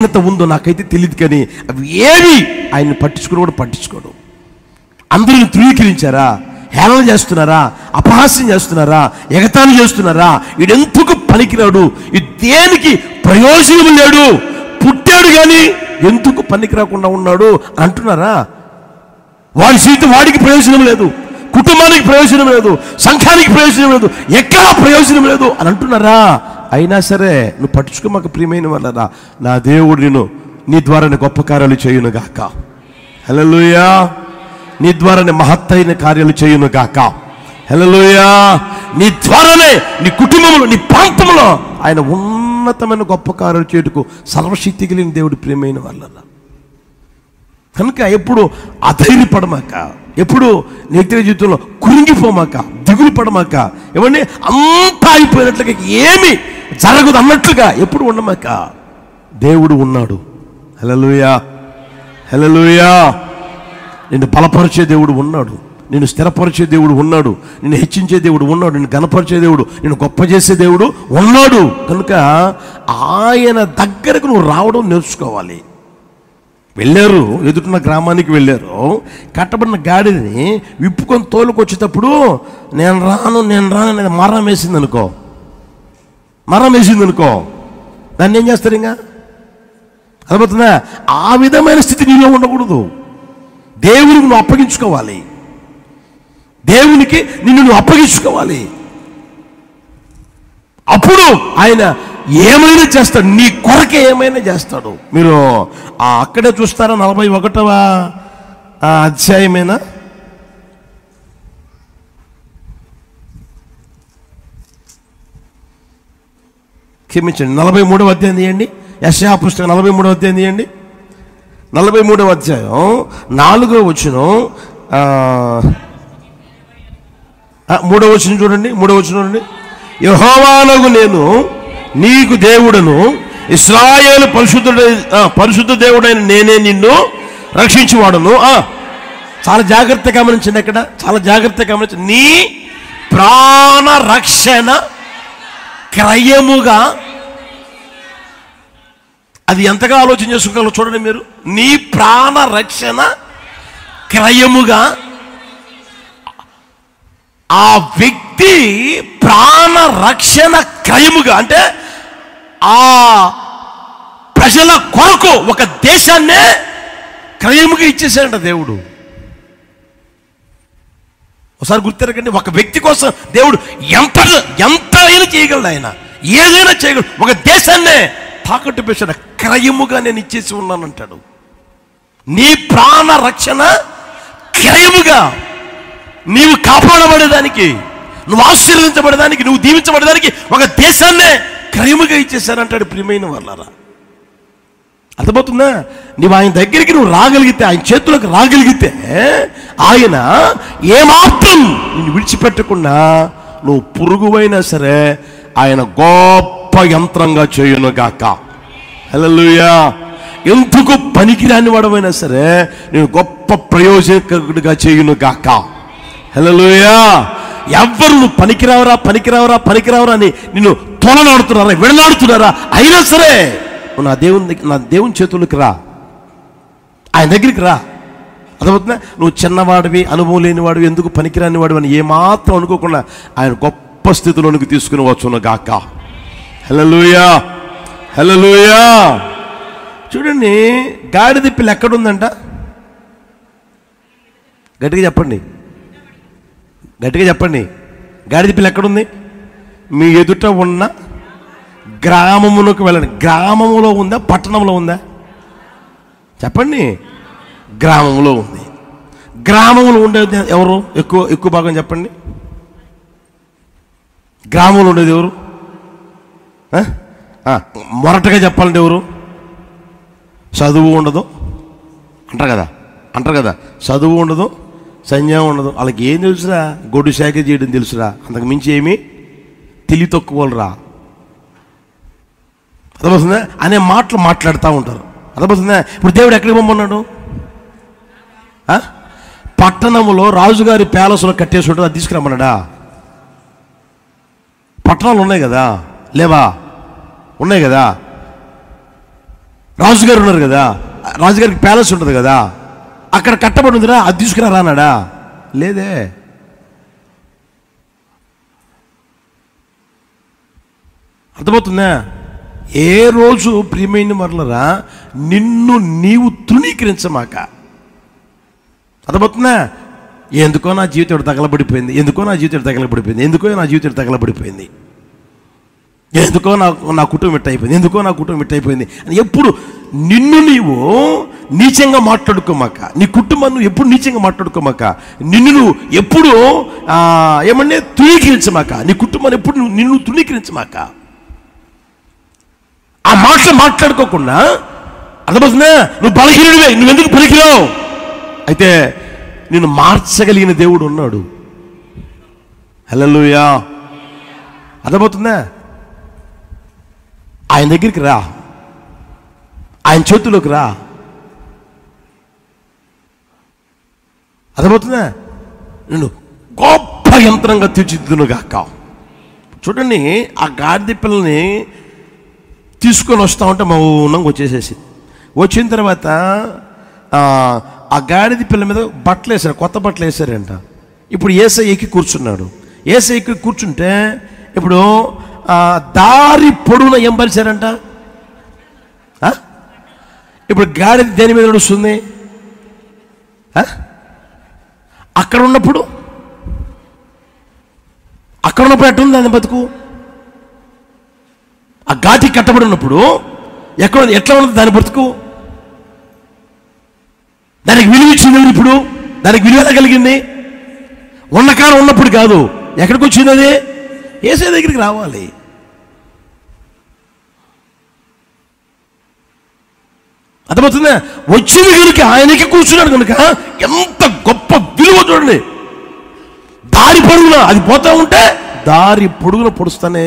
ఉందో నాకైతే తెలియదు, కానీ అవి ఏవి ఆయన్ని పట్టించుకోడు. అందరిని ధృవీకరించారా, హేళన చేస్తున్నారా, అపహాస్యం చేస్తున్నారా, ఎగతాళి చేస్తున్నారా, వీడెందుకు పనికిరాడు, ఈ దేనికి ప్రయోజనం లేడు, పుట్టాడు కానీ ఎందుకు పనికి రాకుండా ఉన్నాడు అంటున్నారా? వాడి జీవితం వాడికి ప్రయోజనం లేదు, కుటుంబానికి ప్రయోజనం లేదు, సంఘానికి ప్రయోజనం లేదు, ఎక్కడా ప్రయోజనం లేదు అని అంటున్నారా? అయినా సరే నువ్వు పట్టించుకోమాక ప్రియమైన వాళ్ళరా. నా దేవుడు నేను నీ ద్వారానే గొప్ప కార్యాలు చేయును గాక. హల్లెలూయా. నీ ద్వారానే మహత్తైన కార్యాలు చేయును గాక. హల్లెలూయా. నీ ద్వారానే నీ కుటుంబంలో, నీ ప్రాంతంలో ఆయన ఉన్నతమైన గొప్ప కార్యాలు చేయుటకు సర్వశక్తి కలిగిన దేవుడు ప్రియమైన వాళ్ళరా. కనుక ఎప్పుడు అధైర్యపడమాక, ఎప్పుడు వ్యక్తిగత జీవితంలో కురింగిపోమాక, దిగులు పడమాక, ఏమండి అంతా అయిపోయినట్లుగా ఏమి జరగదు అన్నట్లుగా ఎప్పుడు ఉండమాక. దేవుడు ఉన్నాడు. హల్లెలూయా, హల్లెలూయా. నిన్ను బలపరిచే దేవుడు ఉన్నాడు, నిన్ను స్థిరపరిచే దేవుడు ఉన్నాడు, నిన్ను హెచ్చించే దేవుడు ఉన్నాడు, నిన్ను గణపరిచే దేవుడు, నిన్ను గొప్ప చేసే దేవుడు ఉన్నాడు. కనుక ఆయన దగ్గరకు నువ్వు రావడం నేర్చుకోవాలి. వెళ్ళారు, ఎదుటిన్న గ్రామానికి వెళ్ళారు, కట్టబడిన గాడిని విప్పుకొని తోలుకొచ్చేటప్పుడు నేను రాను అనేది మరం వేసింది అనుకో, దాన్ని ఏం చేస్తారు? ఇంకా అర్థమవుతుందా? ఆ విధమైన స్థితి నీలో ఉండకూడదు. దేవునికి నువ్వు అప్పగించుకోవాలి, దేవునికి నిన్ను నువ్వు అప్పగించుకోవాలి. అప్పుడు ఆయన ఏమైనా చేస్తాడు, నీ కొరకే ఏమైనా చేస్తాడు. మీరు అక్కడే చూస్తారా, 41వ అధ్యాయమేనా, క్షమించండి, 43వ అధ్యాయం తీయండి. యెషయా పుస్తకం 43వ అధ్యాయం తీయండి. 43వ అధ్యాయం 4వ వచనం, 3వ వచనం చూడండి. 3వ వచనం చూడండి. యెహోవానగు నేను నీకు దేవుడను, ఇశ్రాయేలు పరిశుద్ధ దేవుడైన నేనే నిన్ను రక్షించువాడను. చాలా జాగ్రత్తగా గమనించండి, అక్కడ చాలా జాగ్రత్తగా గమనించండి. నీ ప్రాణ రక్షణ క్రయముగా, అది ఎంతగా ఆలోచన చేసుకోగలరు చూడండి మీరు. నీ ప్రాణ రక్షణ క్రయముగా, ఆ వ్యక్తి ప్రాణ రక్షణ క్రయముగా అంటే ఆ ప్రజల కొరకు ఒక దేశాన్నే క్రయముగా ఇచ్చేసాడంట దేవుడు. ఒకసారి గుర్తెరగండి, ఒక వ్యక్తి కోసం దేవుడు ఎంతైనా చేయగలడు, ఆయన ఏదైనా చేయగలడు. ఒక దేశాన్నే తాకట్టు పెట్టాడు, క్రయముగా నేను ఇచ్చేసి ఉన్నానంటాడు. నీ ప్రాణ రక్షణ క్రయముగా, నీవు కాపాడబడేదానికి, నువ్వు ఆశీర్వదించబడేదానికి, నువ్వు దీవించబడేదానికి ఒక దేశాన్నే క్రయముగా ఇచ్చేసానంటాడు. ప్రియమైన వాళ్ళరా, అర్థమవుతుందా? నువ్వు ఆయన దగ్గరికి నువ్వు రాగలిగితే, ఆయన చేతులకు రాగలిగితే, ఆయన ఏమాత్రం నిన్ను విడిచిపెట్టకుండా నువ్వు పురుగువైనా సరే ఆయన గొప్ప యంత్రంగా చేయును గాక. హల్లెలూయా. ఎందుకు పనికిరాని వాడమైనా సరే నేను గొప్ప ప్రయోజకుడిగా చేయును గాక. హల్లెలూయా. ఎవ్వరు నువ్వు పనికిరావరా అని నిన్ను తోలనాడుతున్నారా, విడనాడుతున్నారా, అయినా సరే నా దేవుని చేతులకు రా, ఆయన దగ్గరికి రా. అర్థమవుతుందా? నువ్వు చిన్నవాడివి, అనుభవం లేనివాడివి, ఎందుకు పనికిరాని వాడివి అని ఏమాత్రం అనుకోకుండా ఆయన గొప్ప స్థితిలోనికి తీసుకుని వచ్చును గాక. హల్లెలూయా, హల్లెలూయా. చూడండి, గాడిద పిల్ల ఎక్కడుందంట? గట్టిగా చెప్పండి. గాడిద పిల్ల ఎక్కడుంది? మీ ఎదుట ఉన్న గ్రామమునకు వెళ్ళండి. గ్రామములో ఉందా, పట్టణంలో ఉందా? చెప్పండి. గ్రామంలో ఉంది. గ్రామంలో ఉండేది ఎవరు? ఎక్కువ భాగం చెప్పండి. గ్రామంలో ఉండేది ఎవరు? మొరటగా చెప్పాలంటే ఎవరు? చదువు ఉండదు అంటారు కదా. చదువు ఉండదు, సైన్యం ఉండదు, వాళ్ళకి ఏం తెలుసురా? గొడ్డు శాఖ చేయడం తెలుసురా, అంతకు మించి ఏమి తెలివి తక్కువరా. అర్థమవుతుందా? అనే మాటలు మాట్లాడుతూ ఉంటారు. అర్థమవుతుందా? ఇప్పుడు దేవుడు ఎక్కడికి పంపన్నాడు? పట్టణంలో రాజుగారి ప్యాలెస్లో కట్టేసి ఉంటుంది, అది తీసుకురమ్మన్నాడా? పట్టణాలు ఉన్నాయి కదా, లేవా? ఉన్నాయి కదా. రాజుగారు ఉన్నారు కదా, రాజుగారికి ప్యాలెస్ ఉంటుంది కదా, అక్కడ కట్టబడి ఉందిరా, అది తీసుకురా రానాడా? లేదే. అర్థమవుతుందా? ఏ రోజు ప్రియమైన మరలరా నిన్ను నీవు తృణీకరించమాక. అర్థమవుతుందా? ఎందుకో నా జీవితం తగలబడిపోయింది, ఎందుకో నా జీవితం తగలబడిపోయింది, ఎందుకో నా జీవితం తగలబడిపోయింది, ఎందుకో నా కుటుంబం ఇట్టయిపోయింది, ఎందుకో నా కుటుంబం ఇట్టయిపోయింది అని ఎప్పుడు నిన్ను నీవు నీచంగా మాట్లాడుకోమాక. నీ కుటుంబాన్ని నువ్వు ఎప్పుడు నీచంగా మాట్లాడుకోమాక. నిన్ను నువ్వు ఎప్పుడు ఏమన్నా తృణీకరించమాక. నీ కుటుంబాన్ని ఎప్పుడు నిన్ను తృణీకరించమాక. ఆ మాటలు మాట్లాడుకోకుండా, అర్థమవుతుందా, నువ్వు బలహీనుడివే, నువ్వెందుకు పనికిరావు. అయితే నిన్ను మార్చగలిగిన దేవుడు ఉన్నాడు. హల్లెలూయా. అర్థమవుతుందా? ఆయన దగ్గరికి రా, ఆయన చేతుల్లోకి రా. అర్థమవుతుందా? నిన్ను గొప్ప యంత్రంగా తీర్చిదిద్దును గాక. చూడండి, ఆ గాడిద పిల్లని తీసుకొని వస్తా ఉంటే మౌనంగా వచ్చేసేసి, వచ్చిన తర్వాత ఆ గాడిద పిల్ల మీద బట్టలు వేశారు, కొత్త బట్టలు వేశారంట. ఇప్పుడు యేసయ్య ఎక్కి కూర్చున్నాడు. యేసయ్య ఎక్కి కూర్చుంటే ఇప్పుడు దారి పొడవున ఏం పరిచారంట? ఇప్పుడు గాడిద దేని మీద నడుస్తుంది? అక్కడ ఉన్నప్పుడు ఎట్లుంది దాని బతుకు? ఆ ఘాటి కట్టబడి ఉన్నప్పుడు ఎట్లా ఉన్నది దాని బ్రతుకు? దానికి విలువ ఇచ్చింది ఇప్పుడు, దానికి విలువ ఎలా కలిగింది? ఉన్నకాలం ఉన్నప్పుడు కాదు, ఎక్కడికి వచ్చింది అది? యేసయ్య దగ్గరికి రావాలి. అర్థమవుతుందా? వచ్చింది కనుక ఆయనకి కూర్చున్నాడు కనుక ఎంత గొప్ప విలువ చూడండి. దారి పొడుగున అది పోతా ఉంటే దారి పొడుగున పొడుస్తూనే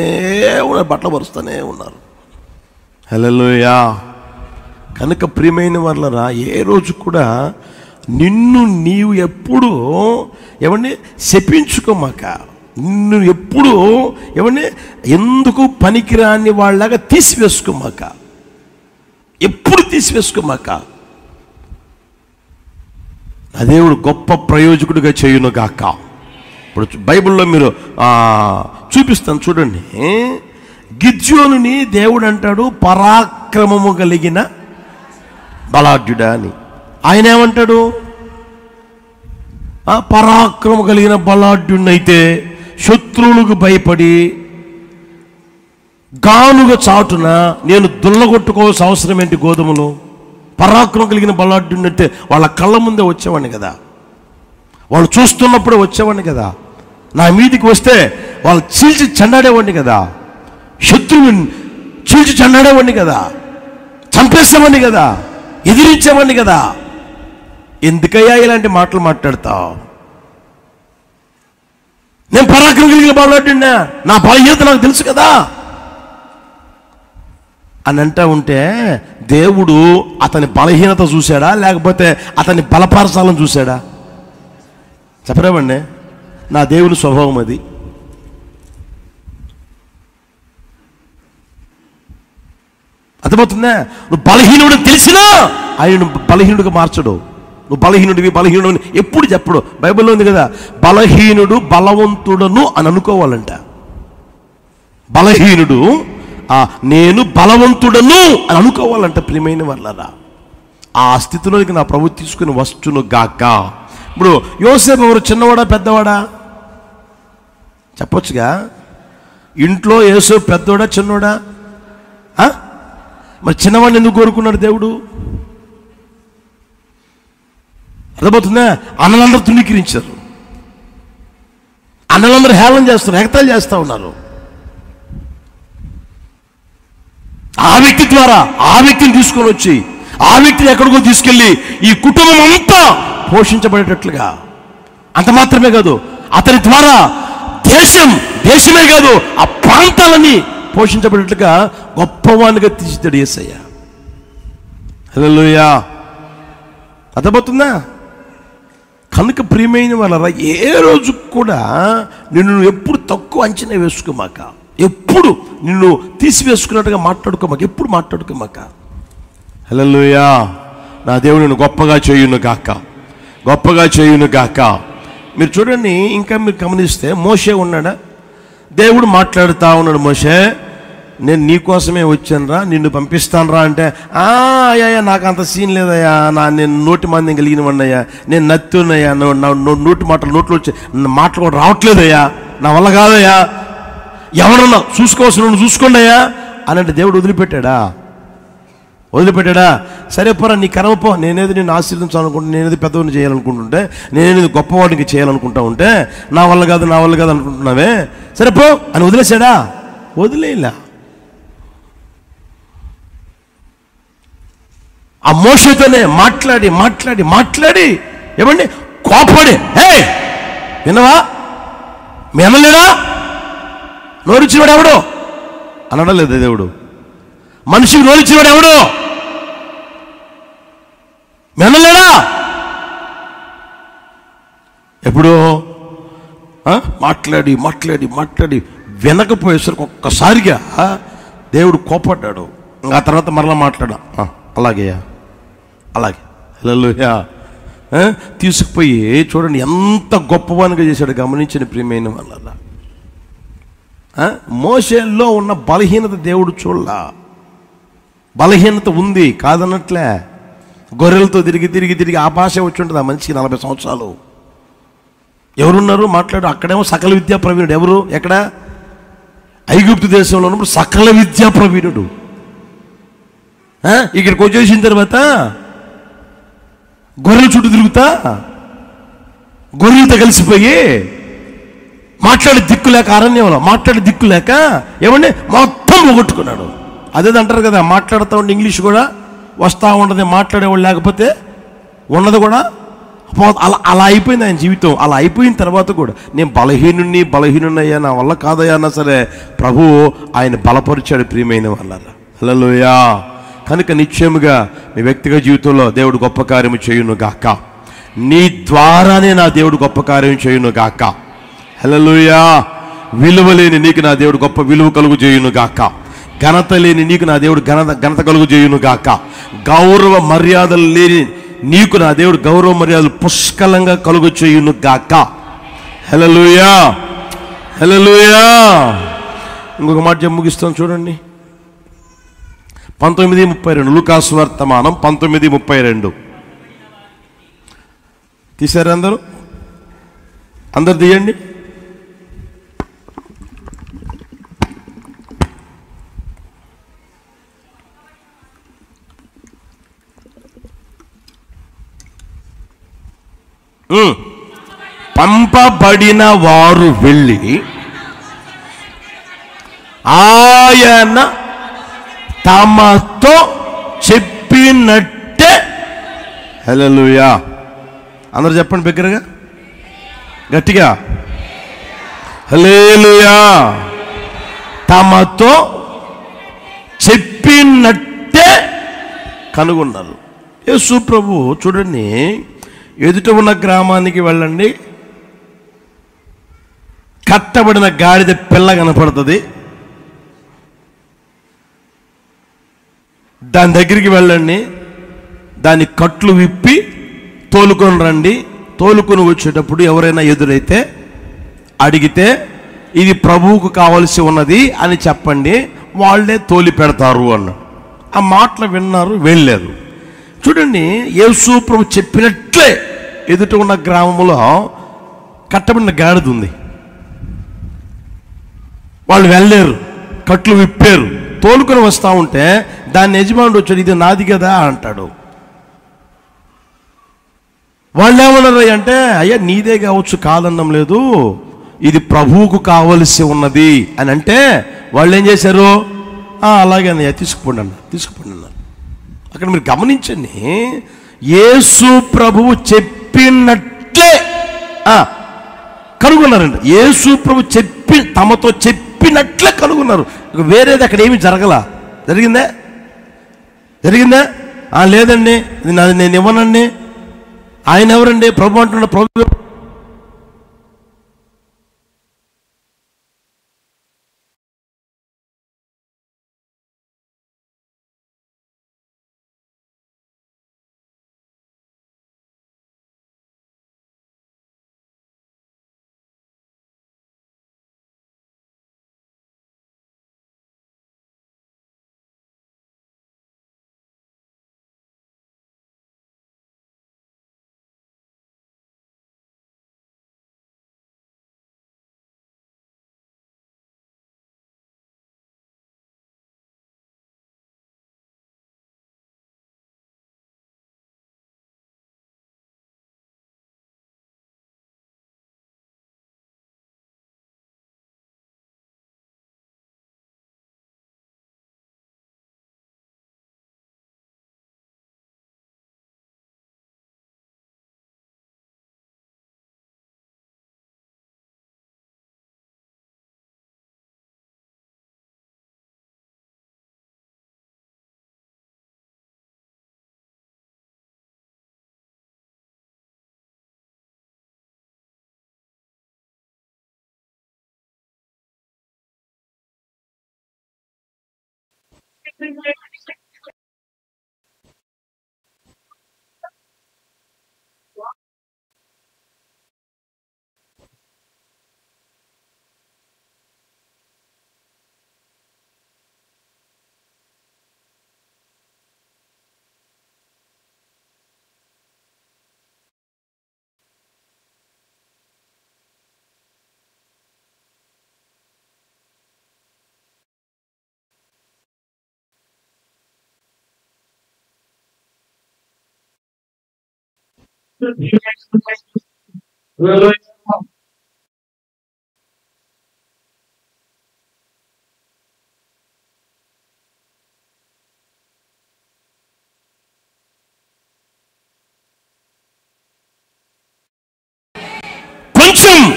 ఉన్నారు, బట్టలు పరుస్తూనే ఉన్నారు. హల్లెలూయా. కనుక ప్రియమైన వాళ్ళరా, ఏ రోజు కూడా నిన్ను నీవు ఎప్పుడు ఏమండి శపించుకోమాక. నిన్ను ఎప్పుడు ఏమండి ఎందుకు పనికిరాని వాళ్ళలాగా తీసివేసుకోమాక. ఎప్పుడు తీసివేసుకోమాక. నా దేవుడు గొప్ప ప్రయోజకుడిగా చేయును గాక. ఇప్పుడు బైబిల్లో మీరు చూపిస్తాను చూడండి. గిద్యోనుని దేవుడు అంటాడు పరాక్రమము కలిగిన బలాఢ్యుడా అని. ఆయన ఏమంటాడు? పరాక్రమము కలిగిన బలాఢ్యుడినైతే శత్రువులకు భయపడి గానుగా చాటున నేను దుల్లగొట్టుకోవాల్సిన అవసరం ఏంటి గోధుమలు? పరాక్రమం కలిగిన బలాఢ్యుడినైతే వాళ్ళ కళ్ళ ముందే వచ్చేవాడిని కదా, వాళ్ళు చూస్తున్నప్పుడే వచ్చేవాడిని కదా, నా మీదికి వస్తే వాళ్ళు చీల్చి చెండాడేవాడిని కదా, శత్రువుని చీల్చి చెండాడేవాడిని కదా, చంపేసేవాడిని కదా, ఎదిరించేవాడిని కదా. ఎందుకయ్యా ఇలాంటి మాటలు మాట్లాడతావు? నేను పరాక్రమం కలిగిన బలాఢ్యుడినా, నా బలహీనత నాకు తెలుసు కదా అని అంటా ఉంటే దేవుడు అతని బలహీనత చూశాడా లేకపోతే అతన్ని బలపరచాలని చూశాడా? చెప్పరేమండి. నా దేవుని స్వభావం అది. అర్థమవుతుందా? నువ్వు బలహీనుడు తెలిసినా ఆయన బలహీనుడిగా మార్చడు. నువ్వు బలహీనుడు అని ఎప్పుడు చెప్పడు. బైబిల్లో ఉంది కదా, బలహీనుడు బలవంతుడను అని అనుకోవాలంట. బలహీనుడు నేను బలవంతుడను అని అనుకోవాలంట. ప్రియమైన వాళ్ళరా, ఆ స్థితిలోకి నా ప్రభు తీసుకుని వస్తును గాక. ఇప్పుడు యోసేపు ఎవరు? చిన్నవాడా పెద్దవాడా? చెప్పొచ్చుగా. ఇంట్లో యోసేపు పెద్దవాడా చిన్నవాడా? మరి చిన్నవాడిని ఎందుకు కోరుకున్నాడు దేవుడు? అర్థమవుతుందా? అన్నలందరూ తుణీకరించారు, అన్నలందరూ హేళన చేస్తారు, ఎగతాళి చేస్తూ ఉన్నారు. ఆ వ్యక్తి ద్వారా ఆ వ్యక్తిని తీసుకొని వచ్చి ఆ వ్యక్తిని ఎక్కడికో తీసుకెళ్ళి ఈ కుటుంబం అంతా పోషించబడేటట్లుగా, అంత మాత్రమే కాదు అతని ద్వారా దేశమే కాదు ఆ ప్రాంతాలని పోషించబడేట్లుగా గొప్పవానిగా తీర్చిదిద్దాడు యేసయ్య. హల్లెలూయా. అర్థమవుతుందా? కనుక ప్రియమైన వాళ్ళరా, ఏ రోజు కూడా నిన్ను ఎప్పుడు తక్కువ అంచనా వేసుకోమాక, ఎప్పుడు నిన్ను తీసివేసుకున్నట్టుగా మాట్లాడుకోమాక, ఎప్పుడు మాట్లాడుకోమాక. హల్లెలూయా. నా దేవుడు నిన్ను గొప్పగా చేయును గాక, గొప్పగా చేయును గాక. మీరు చూడండి, ఇంకా మీరు గమనిస్తే మోషే ఉన్నాడా? దేవుడు మాట్లాడుతూ ఉన్నాడు, మోషే నేను నీకోసమే వచ్చానురా, నిన్ను పంపిస్తానురా అంటే, అయ్యా నాకు అంత సీన్ లేదయ్యా, నేను నోటి మంది కలిగినవన్నయ్యా, నేను నత్తి ఉన్నాయా, నోటి నోట్లో వచ్చి మాటలు కూడా రావట్లేదయ్యా, నా వల్ల కాదయ్యా, ఎవరన్నా చూసుకోవాల్సిన నువ్వు చూసుకోండి అయ్యా అని అంటే దేవుడు వదిలిపెట్టాడా? సరే పోరా, నీ కర్మ పో, నేనేది నేను ఆశీర్వదించాలనుకుంటా, నేనేది పెద్దవాడిని చేయాలనుకుంటుంటే, నేనేది గొప్పవాడికి చేయాలనుకుంటా ఉంటే, నా వల్ల కాదు అనుకుంటున్నావే, సరే పో అని వదిలేశాడా? వదిలేలా. ఆ మోషతోనే మాట్లాడి ఏమండి కోపడి, వినవా, మీ అనలేడా, నోరిచ్చినవాడు ఎవడు అనడం లేదు దేవుడు. మనిషికి నోరిచ్చినవాడు ఎవడు, మీ అనలేడా? ఎప్పుడో మాట్లాడి వినకపోయేసరికి ఒక్కసారిగా దేవుడు కోపడ్డాడు. ఆ తర్వాత మరలా మాట్లాడా, అలాగే హల్లెలూయా. తీసుకుపోయి చూడండి ఎంత గొప్పవానిగా చేశాడు. గమనించిన ప్రియమైన వాళ్ళ, మోషేలో ఉన్న బలహీనత దేవుడు చూడలా. బలహీనత ఉంది కాదన్నట్లే. గొర్రెలతో తిరిగి ఆ భాష వచ్చి ఉంటుంది ఆ మనిషికి 40 సంవత్సరాలు. ఎవరున్నారు మాట్లాడు? అక్కడేమో సకల విద్యా ప్రవీణుడు. ఎవరు? ఎక్కడ? ఐగుప్తు దేశంలో ఉన్నప్పుడు సకల విద్యా ప్రవీణుడు. ఇక్కడికి వచ్చేసిన తర్వాత గొర్రెల చుట్టూ తిరుగుతా గొర్రెలతో కలిసిపోయి మాట్లాడే దిక్కు లేక, అరణ్యంలో మాట్లాడే దిక్కు లేక ఏమండి మొత్తం పోగొట్టుకున్నాడు. అదేది అంటారు కదా, మాట్లాడుతూ ఉంటే ఇంగ్లీష్ కూడా వస్తూ ఉండదు, మాట్లాడేవాళ్ళు లేకపోతే ఉన్నది కూడా అలా అయిపోయింది ఆయన జీవితం. అలా అయిపోయిన తర్వాత కూడా నేను బలహీనున్నయ్యా, నా వల్ల కాదయ్యా అన్నా సరే ప్రభు ఆయన బలపరిచాడు. ప్రియమైన వాళ్ళ, హల్లెలూయా. కనుక నిశ్చయముగా మీ వ్యక్తిగత జీవితంలో దేవుడు గొప్ప కార్యము చేయును గాక. నీ ద్వారానే నా దేవుడు గొప్ప కార్యం చేయును గాక. హల్లెలూయా. విలువ లేని నీకు నా దేవుడు గొప్ప విలువ కలుగు చేయును గాక. ఘనత లేని నీకు నా దేవుడు ఘనత కలుగు చేయును గాక. గౌరవ మర్యాదలు లేని నీకు నా దేవుడు గౌరవ మర్యాదలు పుష్కలంగా కలుగు చేయును గాక. హల్లెలూయా. ఇంకొక మాట ముగిస్తాను చూడండి. 19:32 లూకాసు వర్తమానం 19:32 తీశారు అందరు తీయండి. పంపబడిన వారు వెళ్ళి ఆయన తమతో చెప్పినట్టే. హల్లెలూయా. అందరూ చెప్పండి బిగ్గరగా, గట్టిగా, హల్లెలూయా. తమతో చెప్పినట్టే కనుగొన్నారు. యేసు ప్రభు చూడండి, ఎదుట ఉన్న గ్రామానికి వెళ్ళండి, కట్టబడిన గాడిద పిల్ల కనపడుతుంది, దాని దగ్గరికి వెళ్ళండి, దాని కట్లు విప్పి తోలుకొని రండి. తోలుకొని వచ్చేటప్పుడు ఎవరైనా ఎదురైతే అడిగితే ఇది ప్రభువుకు కావలసి ఉన్నది అని చెప్పండి, వాళ్ళే తోలి పెడతారు అన్నాడు. ఆ మాటలు విన్నారు, వెళ్ళారు. చూడండి, యేసు ప్రభు చెప్పినట్లే ఎదుట ఉన్న గ్రామంలో కట్టబడిన గాడిద ఉంది. వాళ్ళు వెళ్ళారు, కట్లు విప్పారు, తోలుకొని వస్తూ ఉంటే దాన్ని యజమానుడు వచ్చాడు, ఇది నాది కదా అంటాడు. వాళ్ళు ఏమన్నారు అంటే, అయ్యా నీదే కావచ్చు, కాదన్నం లేదు, ఇది ప్రభువుకు కావలసి ఉన్నది అని అంటే వాళ్ళు ఏం చేశారు? అలాగే అన్నయ్య తీసుకుపోండి అన్నారు. అక్కడ మీరు గమనించండి, యేసు ప్రభువు చెప్పినట్లే కనుగొన్నారండి. యేసు ప్రభు తమతో చెప్పినట్లే కనుగొన్నారు. వేరేది అక్కడ ఏమి జరిగిందా? లేదండి, నేను ఇవ్వనండి. ఆయన ఎవరండి? ప్రభు అంటున్న ప్రభు కొంచెం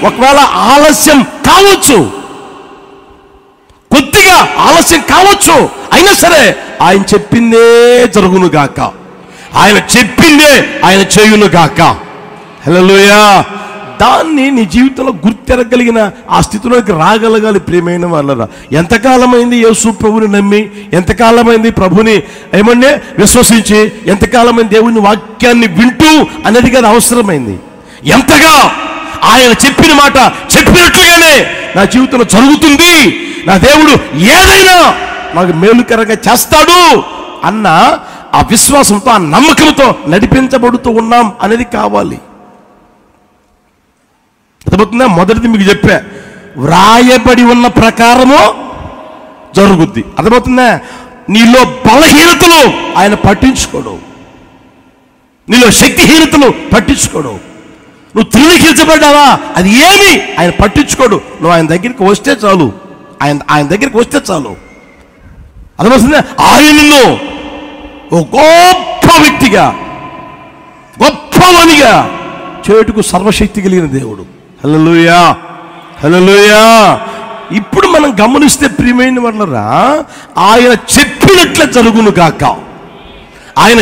ఒకవేళ ఆలస్యం కావచ్చు, కొద్దిగా ఆలస్యం కావచ్చు, అయినా సరే ఆయన చెప్పిందే జరుగును గాక, ఆయన చెప్పిందే ఆయన చేయును గాక. హల్లెలూయా. దాన్ని నీ జీవితంలో గుర్తెరగలిగిన ఆ స్థితిలోకి రాగలగాలి. ప్రియమైన వాళ్ళరా, ఎంతకాలమైంది యేసు ప్రభుని నమ్మి, ఎంతకాలమైంది ప్రభుని ఏమన్నా విశ్వసించి, ఎంతకాలమైంది దేవుని వాక్యాన్ని వింటూ అనేది కదా అవసరమైంది. ఎంతగా ఆయన చెప్పిన మాట చెప్పినట్లుగానే నా జీవితంలో జరుగుతుంది, నా దేవుడు ఏదైనా నాకు మేలుకరంగా చేస్తాడు అన్న ఆ విశ్వాసంతో, ఆ నమ్మకంతో నడిపించబడుతూ ఉన్నాం అనేది కావాలి. అర్థమవుతుందా? మొదటిది మీకు చెప్పా, వ్రాయబడి ఉన్న ప్రకారము జరుగుద్ది. అర్థమవుతుందా? నీలో బలహీనతలు ఆయన పట్టించుకోడు, నీలో శక్తిహీనతలు పట్టించుకోడు. నువ్వు తృణీకరించబడ్డావా, అది ఏమి ఆయన పట్టించుకోడు. నువ్వు ఆయన దగ్గరికి వస్తే చాలు, ఆయన దగ్గరికి వస్తే చాలు. అర్థమవుతుందా? ఆయనను ఓ గొప్ప వ్యక్తిగా, గొప్పవానిగా చేటుకు సర్వశక్తి కలిగిన దేవుడు. హల్లెలూయా, హల్లెలూయా. ఇప్పుడు మనం గమనిస్తే ప్రియమైన వాళ్ళరా, ఆయన చెప్పినట్లే జరుగును గాక. ఆయన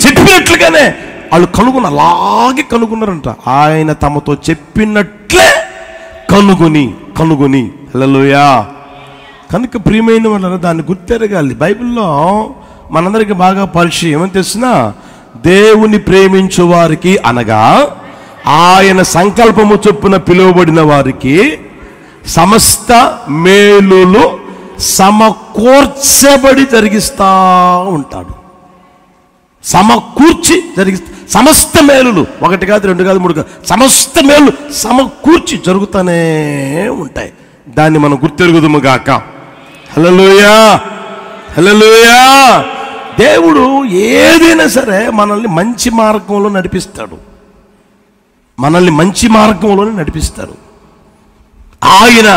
చెప్పినట్లుగానే వాళ్ళు అలాగే కనుగొన్నారంట. ఆయన తమతో చెప్పినట్లే కనుగొని. హల్లెలూయా. కనుక ప్రియమైన వాళ్ళరా, దాన్ని గుర్తెరగాలి. బైబిల్లో మనందరికి బాగా పరిచయం ఏమని తెలిసినా, దేవుని ప్రేమించు వారికి అనగా ఆయన సంకల్పము చొప్పున పిలువబడిన వారికి సమస్త మేలులు సమకూర్చబడి జరిగిస్తా ఉంటాడు. సమకూర్చి జరిగిస్తా, సమస్త మేలులు, 1 కాదు 2 కాదు 3 కాదు, సమస్త మేలు సమకూర్చి జరుగుతూనే ఉంటాయి. దాన్ని మనం గుర్తెరుగుదుము గాక. హల్లెలూయా, హల్లెలూయా. దేవుడు ఏదైనా సరే మనల్ని మంచి మార్గంలో నడిపిస్తాడు, మనల్ని మంచి మార్గంలోనే నడిపిస్తాడు. ఆయన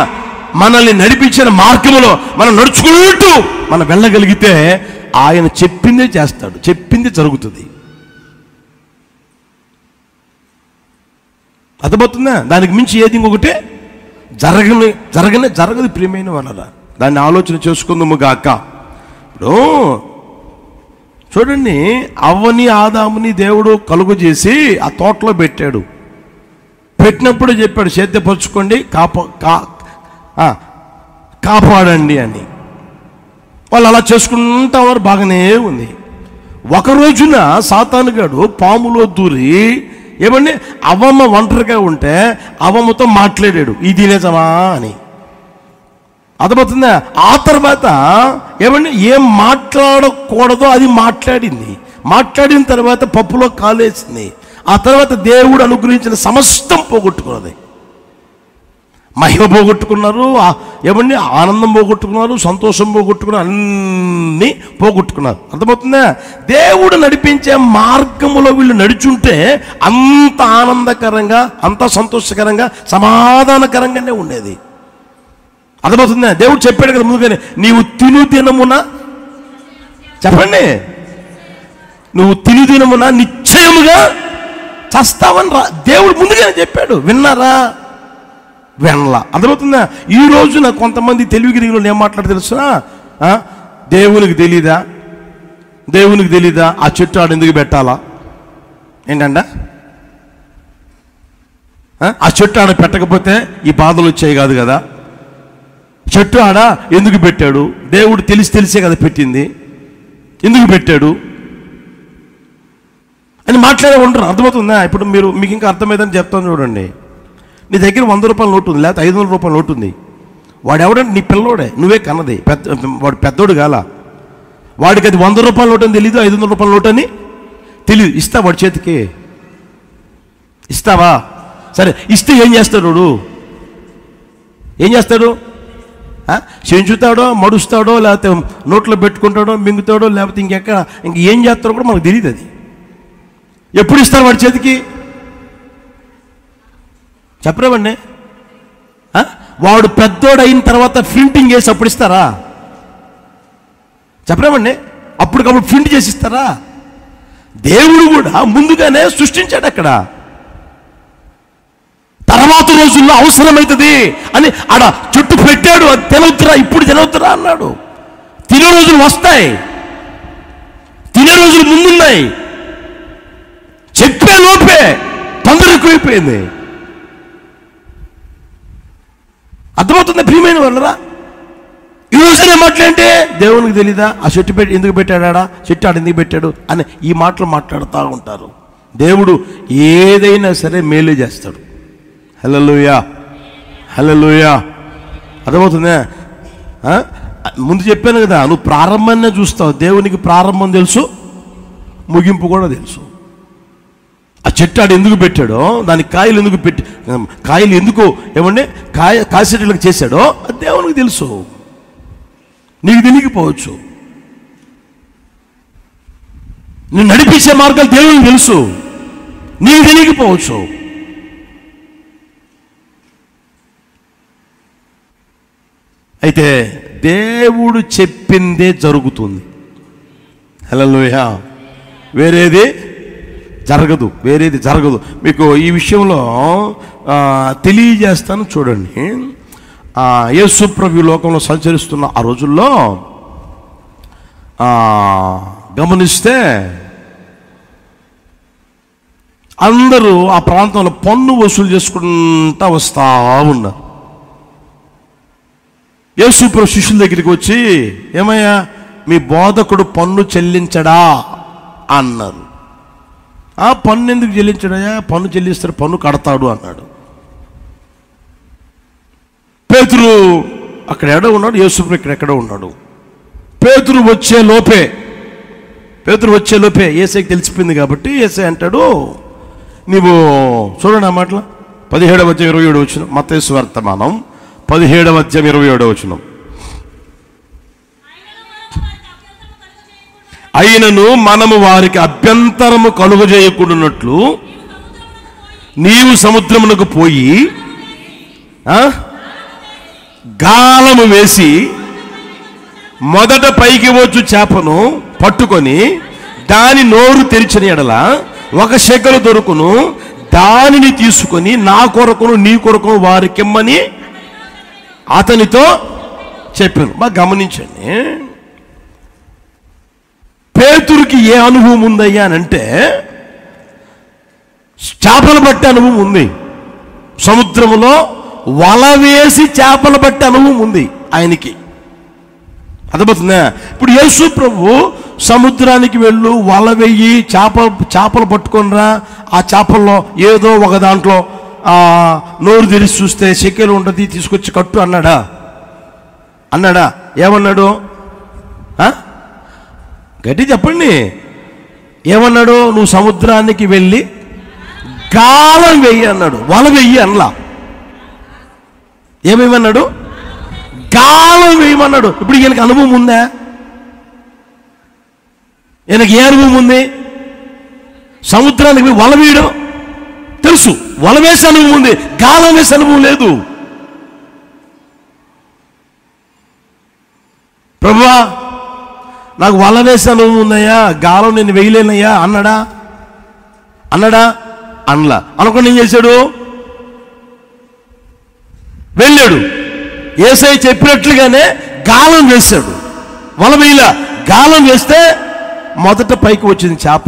మనల్ని నడిపించిన మార్గంలో మనం నడుచుకుంటూ మనం వెళ్ళగలిగితే ఆయన చెప్పిందే చేస్తాడు, చెప్పింది జరుగుతుంది. అర్థమవుతుందా? దానికి మించి ఏది ఇంకొకటి జరగదు ప్రియమైన వాళ్ళ. దాన్ని ఆలోచన చేసుకుందాము గాక. ఇప్పుడు చూడండి, అవ్వని ఆదాముని దేవుడు కలుగు చేసి ఆ తోటలో పెట్టాడు. పెట్టినప్పుడు చెప్పాడు, సేద్యపరుచుకోండి, కాపాడండి అని. వాళ్ళు అలా చేసుకుంటారు, బాగానే ఉంది. ఒక రోజున సాతానుగాడు పాములో దూరి ఏమండి అవ్వమ్మ ఒంటరిగా ఉంటే అవ్వమ్మతో మాట్లాడాడు, ఇది నిజమా అని. అర్థమవుతుందా? ఆ తర్వాత ఏమండి ఏం మాట్లాడకూడదో అది మాట్లాడిన తర్వాత పప్పులో కాలేసింది. ఆ తర్వాత దేవుడు అనుగ్రహించిన సమస్తం పోగొట్టుకున్నది. మహిమ పోగొట్టుకున్నారు, ఏమండి ఆనందం పోగొట్టుకున్నారు, సంతోషం పోగొట్టుకున్నారు, అన్నీ పోగొట్టుకున్నారు. అర్థమవుతుందా? దేవుడు నడిపించే మార్గములో వీళ్ళు నడుచుంటే అంత ఆనందకరంగా, అంత సంతోషకరంగా, సమాధానకరంగానే ఉండేది. అర్థమవుతుందా? దేవుడు చెప్పాడు కదా ముందుగానే, నీవు తిను దినమున, చెప్పండి, నువ్వు తిను దినమున నిశ్చయముగా చస్తావని దేవుడు ముందుగానే చెప్పాడు. విన్నారా? వినలా. అర్థమవుతుందా? ఈ రోజున కొంతమంది తెలివిగిరిలో ఏం మాట్లాడి తెలుసునా, దేవునికి తెలీదా ఆ చెట్టు ఆడు ఎందుకు పెట్టాలా? ఏంటంట, ఆ చెట్టు ఆడ పెట్టకపోతే ఈ బాధలు వచ్చాయి కాదు కదా. చెట్టు ఆడ ఎందుకు పెట్టాడు? దేవుడు తెలిసే కదా పెట్టింది, ఎందుకు పెట్టాడు అని మాట్లాడే ఉంటారు. అర్థమవుతుందా? ఇప్పుడు మీకు ఇంకా అర్థమైందని చెప్తాను చూడండి. నీ దగ్గర 100 రూపాయల నోటు ఉంది, లేకపోతే 500 రూపాయల నోటు ఉంది. వాడు ఎవడంటే నీ పిల్లోడే, నువ్వే కన్నది. వాడు పెద్దోడు కాల. వాడికి అది 100 రూపాయల నోటు అని తెలీదు, 500 రూపాయల నోటు అని తెలీదు. ఇస్తా వాడి చేతికి? ఇస్తావా? సరే, ఇస్తే ఏం చేస్తాడు వాడు? ఏం చేస్తాడు? చెంచుతాడో, మడుస్తాడో, లేకపోతే నోట్లో పెట్టుకుంటాడో, మింగుతాడో, లేకపోతే ఇంక ఏం చేస్తాడో కూడా మనకు తెలియదు. అది ఎప్పుడు ఇస్తారు వాడి చేతికి? చెప్పరేమండి? వాడు పెద్దోడు అయిన తర్వాత ప్రింటింగ్ చేసి అప్పుడు ఇస్తారా? చెప్పరేమండి? అప్పటికప్పుడు ప్రింట్ చేసి ఇస్తారా? దేవుడు కూడా ముందుగానే సృష్టించాడు. అక్కడ తర్వాత రోజుల్లో అవసరమవుతుంది అని ఆడ చుట్టూ పెట్టాడు. అది తినవుతురా, ఇప్పుడు తినవుతురా అన్నాడు. తినే రోజులు వస్తాయి, తినే రోజులు ముందున్నాయి. చెప్పే లోపే తొందర ఎక్కువైపోయింది. అర్థమవుతుంది ప్రియమైన వాళ్ళరా? ఈ రోజునే మాట్లాడితే దేవునికి తెలీదా ఆ చెట్టు ఎందుకు పెట్టాడా, చెట్టు ఆడ ఎందుకు పెట్టాడు అని ఈ మాటలు మాట్లాడుతూ ఉంటారు. దేవుడు ఏదైనా సరే మేలే చేస్తాడు. హల్లెలూయా, హల్లెలూయా. అర్థమవుతుందా? ముందు చెప్పాను కదా, నువ్వు ప్రారంభాన్నే చూస్తావు. దేవునికి ప్రారంభం తెలుసు, ముగింపు కూడా తెలుసు. ఆ చెట్టు ఆడు ఎందుకు పెట్టాడో, దానికి కాయలు ఎందుకు కాయలు ఎందుకు ఏమంటే కాసేటలకు చేశాడో అది దేవునికి తెలుసు. నీకు తెలియకపోవచ్చు. నువ్వు నడిపించే మార్గాలు దేవునికి తెలుసు, నీకు తెలియకపోవచ్చు. అయితే దేవుడు చెప్పిందే జరుగుతుంది. హల్లెలూయా. వేరేది జరగదు. మీకు ఈ విషయంలో తెలియజేస్తాను చూడండి. యేసు ప్రభు లోకంలో సంచరిస్తున్న ఆ రోజుల్లో గమనిస్తే అందరూ ఆ ప్రాంతంలో పన్ను వసూలు చేసుకుంటా వస్తూ ఉన్నారు. యేసు ప్రభు శిష్యుల దగ్గరికి వచ్చి, ఏమయ్యా మీ బోధకుడు పన్ను చెల్లించడా అన్నారు. ఆ పన్ను ఎందుకు చెల్లించడయా? పన్ను చెల్లిస్తాడు, పన్ను కడతాడు అన్నాడు. పేతురు అక్కడ ఎక్కడ ఉన్నాడు, యేసు ప్రభు ఇక్కడ ఎక్కడ ఉన్నాడు. పేతురు వచ్చే లోపే యేసయ్యకి తెలిసిపోయింది కాబట్టి యేసయ్య అంటాడు, నీవు చూడండి ఆ మాటలు 17:27 మత్తయి సువార్తమానం 17:27. అయినను మనము వారికి అభ్యంతరము కలుగజేయకుండానట్లు నీవు సముద్రమునకు పోయి గాలము వేసి మొదట పైకి వచ్చు చేపను పట్టుకొని దాని నోరు తెరిచిన ఎడల 1 షెకెలు దొరుకును. దానిని తీసుకొని నా కొరకును నీ కొరకును వారికిమ్మని అతనితో చెప్పాను. బాగా గమనించండి. పేతురుకి ఏ అనుభవం ఉందయ్యా అని అంటే, చేపలు పట్టే అనుభవం ఉంది. సముద్రములో వల వేసి చేపలు పట్టే అనుభవం ఉంది ఆయనకి. అర్థమవుతుందా? ఇప్పుడు యేసు ప్రభు సముద్రానికి వెళ్ళు, వల వెయ్యి, చేపలు పట్టుకొనిరా, ఆ చేపల్లో ఏదో ఒక దాంట్లో నోరు తెరిచి చూస్తే షెకెలు ఉంటుంది, తీసుకొచ్చి కట్టు అన్నాడా? ఏమన్నాడు? గట్టి చెప్పండి. ఏమన్నాడు? నువ్వు సముద్రానికి వెళ్ళి గాలం వెయ్యి అన్నాడు, వల వెయ్యి అనలా. ఏమేమన్నాడు? గాలం వేయమన్నాడు. ఇప్పుడు ఈయనకి అనుభవం ఉందా? ఈయనకి ఏ అనుభవం ఉంది? సముద్రానికి వల వేయడం తెలుసు, వల వేసే అనుభవం ఉంది, గాలం వేసే అనుభవం లేదు. ప్రభువా నాకు వల వేసే అనుభవం ఉందయ్యా, గాలం నేను వేయలేనయ్యా అన్నాడా? అనలా. అనుకుని ఏం చేశాడు? వెళ్ళాడు, యేసయ్య చెప్పినట్లుగానే గాలం వేశాడు. వల వేయలా, గాలం వేస్తే మొదట పైకి వచ్చింది చేప,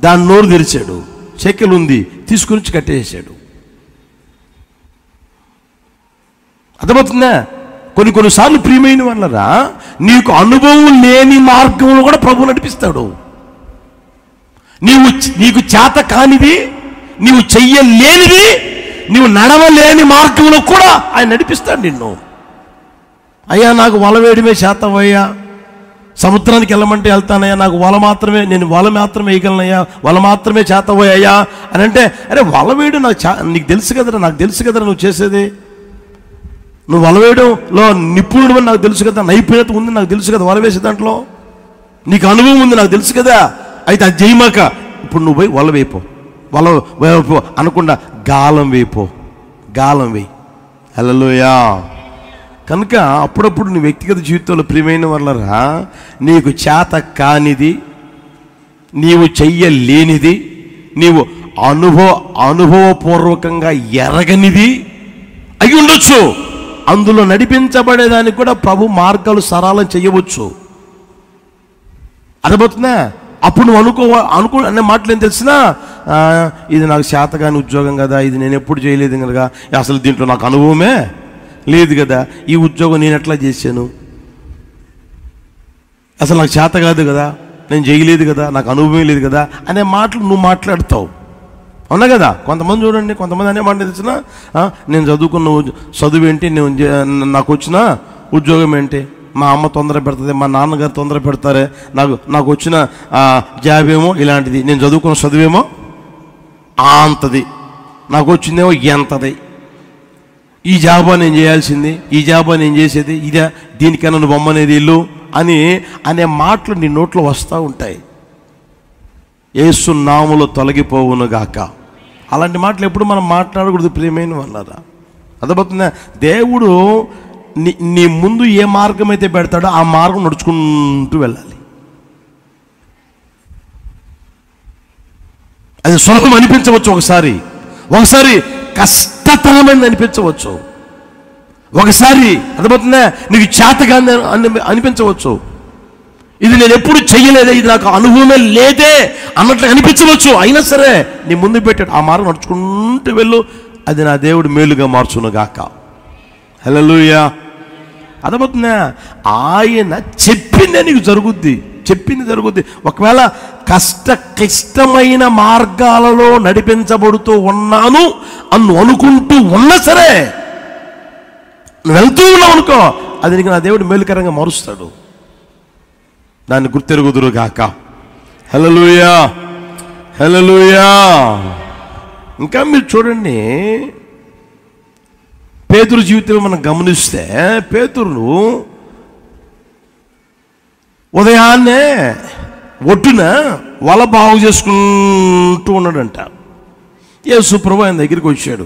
దాని నోరు తెరిచాడు, చెక్కలు ఉంది, తీసుకుని కట్టేసాడు. అర్థమవుతుందా? కొన్నిసార్లు ప్రియమైన వాళ్ళరా, నీకు అనుభవం లేని మార్గంలో కూడా ప్రభు నడిపిస్తాడు. నీకు చేత కానిది, నీవు చెయ్యలేనిది, నీవు నడవలేని మార్గంలో కూడా ఆయన నడిపిస్తాడు నిన్ను. అయ్యా నాకు వల వేయడమే చేతవయ్యా, సముద్రానికి వెళ్ళమంటే వెళ్తానయ్యా, నాకు వల మాత్రమే, నేను వల మాత్రమే వేయగలనయ్యా, వల మాత్రమే చేతవయ్యా అని అంటే, అరే వల వేయడం నీకు తెలుసు కదరా, నాకు తెలుసు కదరా నువ్వు చేసేది, నువ్వు వల వేయడంలో నిపుణుడు అని నాకు తెలుసు కదా, నైపుణ్యత ఉంది నాకు తెలుసు కదా, వల వేసే దాంట్లో నీకు అనుభవం ఉంది నాకు తెలుసు కదా. అయితే అది చేయమాక, ఇప్పుడు నువ్వు పోయి వల వేయిపో, వల వేయిపో అనకుండా గాలం వేయిపో, గాలం వేయి. హల్లెలూయా. కనుక అప్పుడప్పుడు నీ వ్యక్తిగత జీవితంలో ప్రియమైన వాళ్ళరా, నీకు చేత కానిది, నీవు చెయ్యలేనిది, నీవు అనుభవపూర్వకంగా ఎరగనిది అయి ఉండొచ్చు. అందులో నడిపించబడేదానికి కూడా ప్రభు మార్గాలు సరళం చేయవచ్చు. అర్థమవుతుందా? అప్పుడు నువ్వు అనుకో అనే మాటలు ఏం తెలిసినా, ఇది నాకు చేతగాని ఉద్యోగం కదా, ఇది నేను ఎప్పుడు చేయలేదు కనుక, అసలు దీంట్లో నాకు అనుభవమే లేదు కదా, ఈ ఉద్యోగం నేను ఎట్లా చేశాను, అసలు నాకు చేత కాదు కదా, నేను చేయలేదు కదా, నాకు అనుభవం లేదు కదా అనే మాటలు నువ్వు మాట్లాడతావు. అవునా కదా? కొంతమంది చూడండి, కొంతమంది అనే మాట తెలిసిన, నేను చదువుకున్న చదువు ఏంటి, నాకు వచ్చిన ఉద్యోగం ఏంటి, మా అమ్మ తొందర పెడుతుంది, మా నాన్నగారు తొందర పెడతారే, నాకు వచ్చిన జాబ్ ఏమో ఇలాంటిది, నేను చదువుకున్న చదువేమో అంతది, నాకు వచ్చిందేమో ఎంతది, ఈ జాబా నేను చేయాల్సింది, ఈ జాబా నేను చేసేది ఇదే, దీనికైనా నువ్వు బొమ్మనేది ఇల్లు అనే మాటలు నీ నోట్లో వస్తూ ఉంటాయి. యేసు నామములో తొలగిపోవును గాక. అలాంటి మాటలు ఎప్పుడు మనం మాట్లాడకూడదు ప్రియమైన వాళ్ళరా. అర్థమవుతుందా? దేవుడు నీ ముందు ఏ మార్గం అయితే పెడతాడో ఆ మార్గం నడుచుకుంటూ వెళ్ళాలి. అది సులభం అనిపించవచ్చు, ఒకసారి కష్టతరమైనది అనిపించవచ్చు, ఒకసారి అర్థమవుతుందా నీకు చేతగా అనిపించవచ్చు, ఇది నేను ఎప్పుడు చెయ్యలేదే, ఇది నాకు అనుభవమే లేదే అన్నట్లు అనిపించవచ్చు. అయినా సరే నీ ముందు పెట్టాడు, ఆ మార్గం నడుచుకుంటూ వెళ్ళు, అది నా దేవుడు మేలుగా మార్చును గాక. హల్లెలూయా. అర్థమవుతుందా? ఆయన చెప్పిందే నీకు చెప్పింది జరుగుద్ది. ఒకవేళ క్లిష్టమైన మార్గాలలో నడిపించబడుతూ ఉన్నాను అనుకుంటూ ఉన్నా సరే, నువ్వు వెళ్తూ ఉన్నావు అనుకో, అది నీకు నా దేవుడు మేలుకరంగా మారుస్తాడు. దాన్ని గుర్తెరుగుదురు గాక. హల్లెలూయా, హల్లెలూయా. ఇంకా మీరు చూడండి, పేతురు జీవితం మనం గమనిస్తే, పేతురు ఉదయాన్నే ఒడ్డున వల బాగు చేసుకుంటూ ఉన్నాడంట. యేసు ప్రభువు ఆయన దగ్గరికి వచ్చాడు.